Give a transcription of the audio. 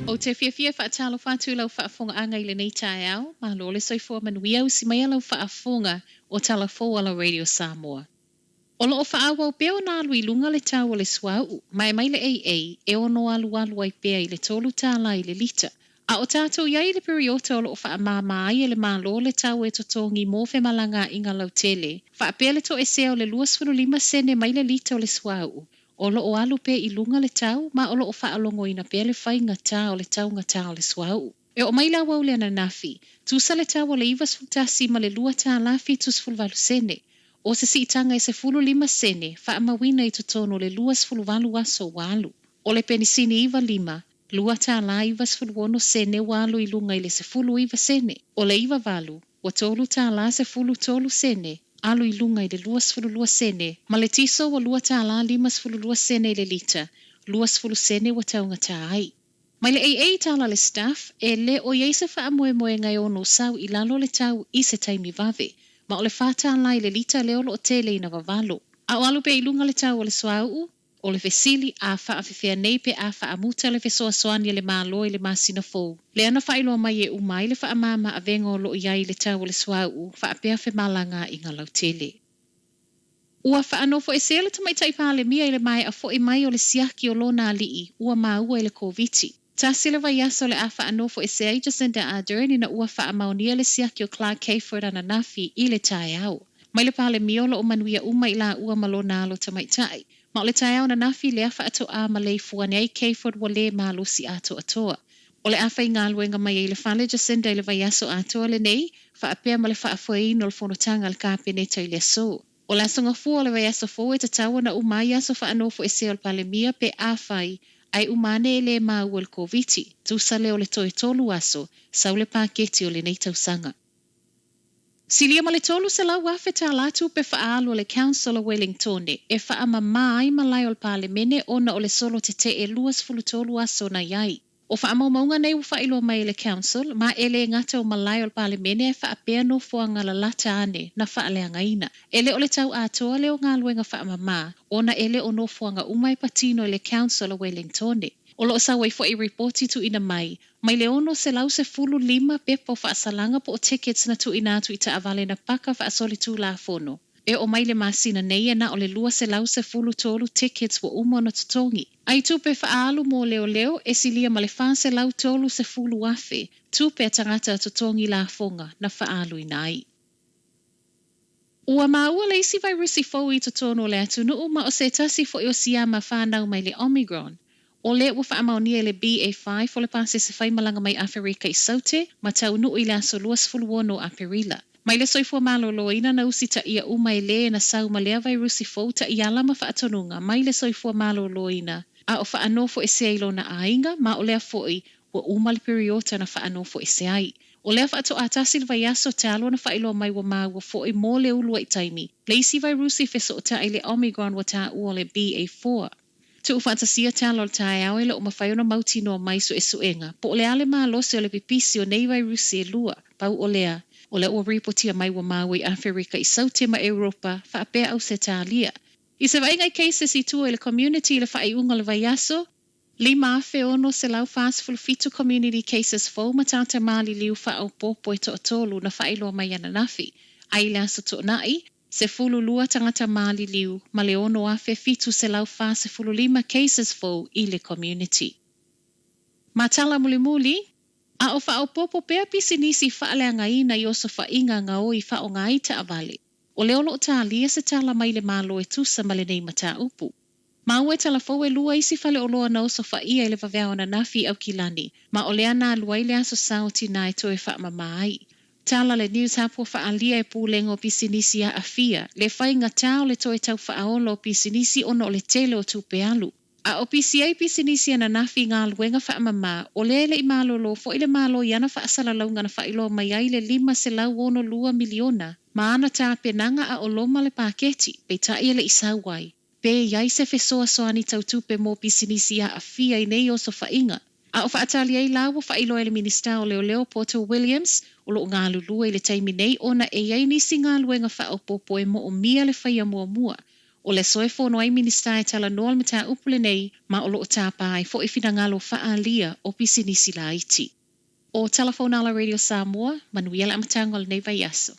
O te whiawhia whaatalo whātu lau whaafonga anga i le nei tae au, ma lo le soifua manuia au si mai lau whaafonga o tala fōala Radio Samoa. O lo o whaawau peo nā alui lunga le tau o le swau, mai mai le ei e ono alu ai pea i le tolu tāla i le lita. A o tātou iai le periota o lo o whaamama ai e le mālo le tau e totongi mō whe malanga inga lau tele. Whaapea le to e seo le 2.5 sene mai le lita o le swau. O lo o alu pe i lunga le tau, ma o lo o whaalongo ina pe le whai ngata o le tau ngata o le swau. E o mai la wau le ananafi, tusa le tau o le ivas futasi ma le lua tā lafi tus fulvalu sene. O se siitanga e se 5 sene, whaamawina i totono le 2.5 aso walu. O le penisini iwa 5, lua tā la ivas fulwono sene walu i lunga i le se 10 sene. O le iwa valu, wa tolu tā la se 10 sene. Alu i lunga i le 2.2 sene, ma le tiso wa lua tā la 5.2 sene i le lita, 2.2 sene wa taunga tā ai. Mai le ei tala le staff, e le o iei se wha moe ngai ono sau i lalo le tau i se taimi vave, ma o le whata la i le lita le olo o tele i na vavalo. A o alu pe i lunga le tau o le swau, o le vesili a wha awhewhea nei pe a wha amuta le vesoa soani le mālo i le māsina fōu. Le ana whailoa mai e umai le wha amama a venga o lo iai le tau o le swau, wha apea whe malanga i ngā lau tele. Ua wha anofo e sele tamai taipa le mia i le mai a fo i mai o le siaki o lo nā lii, ua maua i le koviti. Ta sila vai aso le a wha anofo e se ai Jacinda Ardern ina ua wha amaunia le siaki o Clark Kayford ana nafi i le tae au. Mai le pale miolo o manuia uma i la ua malo nalo tamai tai. Ma o le tae au na nafi le afa ato a ma le fuane ai Kayford wa le malusi ato atoa. O le afa i ngā luenga mai i le whale Jacinda i le vai aso atoa le nei, wha apea ma le wha afuain o le whonotanga le kāpene tau le so. O la songa fua o le vai aso fo e ta taua na umai aso wha anofo e se o le pale mia pe a whai, ai umane e le maa ua le koviti, tusa leo le toe tolu aso, sau le pāketi o le nei tausanga. Silia ma le tolu se lau afe tā latu pe whaalu o le Council o Wellingtone, e whaama mai malai o le pāle mene ona o le solo te e 2.2 aso na iai. O whaamau maunga nei whailo mai le Council, ma ele ngata o malai o le pāle mene e whaapea no fuanga la lata ane na whaaleanga ina. Ele o le tau atoa leo ngā luenga whaama maa, ona ele o no fuanga umai patino le Council o Wellingtone. O lo sa wai fo i reporti tu ina mai le ono se lau se 5 pepa o whaasalanga po o tickets na tu ina tu i ta avale na paka whaasoli tu la fono. E o mai le masina nei na o le lua se lau se 10 tickets wa umo na tutongi. Ai tupe whaalu mo leo e silia ma le wha se lau tolu se 10 afe, tupe tangata tutongi la fonga na whaalu inai. Ua maua le isi virusi fau i tutono le atu nuu ma o se tasi fo i o siyama whanau mai le Omicron. O le ua whaamaunia le BA5 o le pase se whaimalanga mai Afrika i saute, ma tau nuu i le aso 2.1 Apirila. Mai le soifua malo loina na usi ta ia umai le na sau ma lea virusi fau ta ia lama whaatonunga mai le soifua malo loina. A o whaanofo e se ailo na ainga, ma o lea foi ua umali periota na whaanofo e se ai. O lea whaato atasi le vaiaso talo na whailo mai wa maa foi mo le ulua i taimi. Le isi virusi feso o ta ile Omicron wa ta ua le BA4. Tu ufantasia talo le tae au ele o mawhaiona mauti no mai so e suenga. Po o le ale maa lose o le pipisi o nei virusi e lua. Pau o lea ua ripotia mai wa maui Afrika i saute ma Europa whaapea au se tālia. I se vaingai cases i tua le community le whaiunga le vaiaso, 5 afe ono se lau fastful fitu community cases fo matata mali liu whaau popo e to tolu na whailoa mai ana nafi. Ai le aso to nai, se fulu lua tangata mali liu, ma le ono afe fitu se lau fa se fulu 5 cases fo i le community. Matala muli, a o whao popo pea pisinisi whaaleanga ina i oso whainga ngā o i whao ngā ita avale. O leo lo ta lia se tala mai le malo e tusa ma le nei mata upu. Mau e tala fau e lua isi whale o loa na oso whaia e le vavea na nafi au kilani, ma o lea nā lua i le aso sauti nā e toe wha mai. Tala le news hapo whaalia e pūlengo pisinisi a afia, le whainga tau le toe tau whaolo pisinisi ono o le tele o tupe alu. A o PCA pisinisi ana nafi ngā luenga whaamama, o lele i malo lo fo ile malo i ana whaasala launga na whailo mai ai le 5 se lau ono 2 miliona. Ma ana tā penanga a o loma le paketi, pe ta ia le isawai. Pe iai se fesoa soani tau tupe mo pisinisi a afia i nei oso whainga. A o whaatali ai lawa whailo ele minista o leo Porter Williams, o lo ngā lulua i le taimi nei ona e iai nisi ngā luenga whaopopo e mo o mia le whaia mua. O le soefono ai minista e tala noa mata upule nei ma o loo tāpā ai fo i finangalo whaalia o pisinisi la iti. O Telephone Ala Radio Samoa, manuia le amatangol nei vai aso.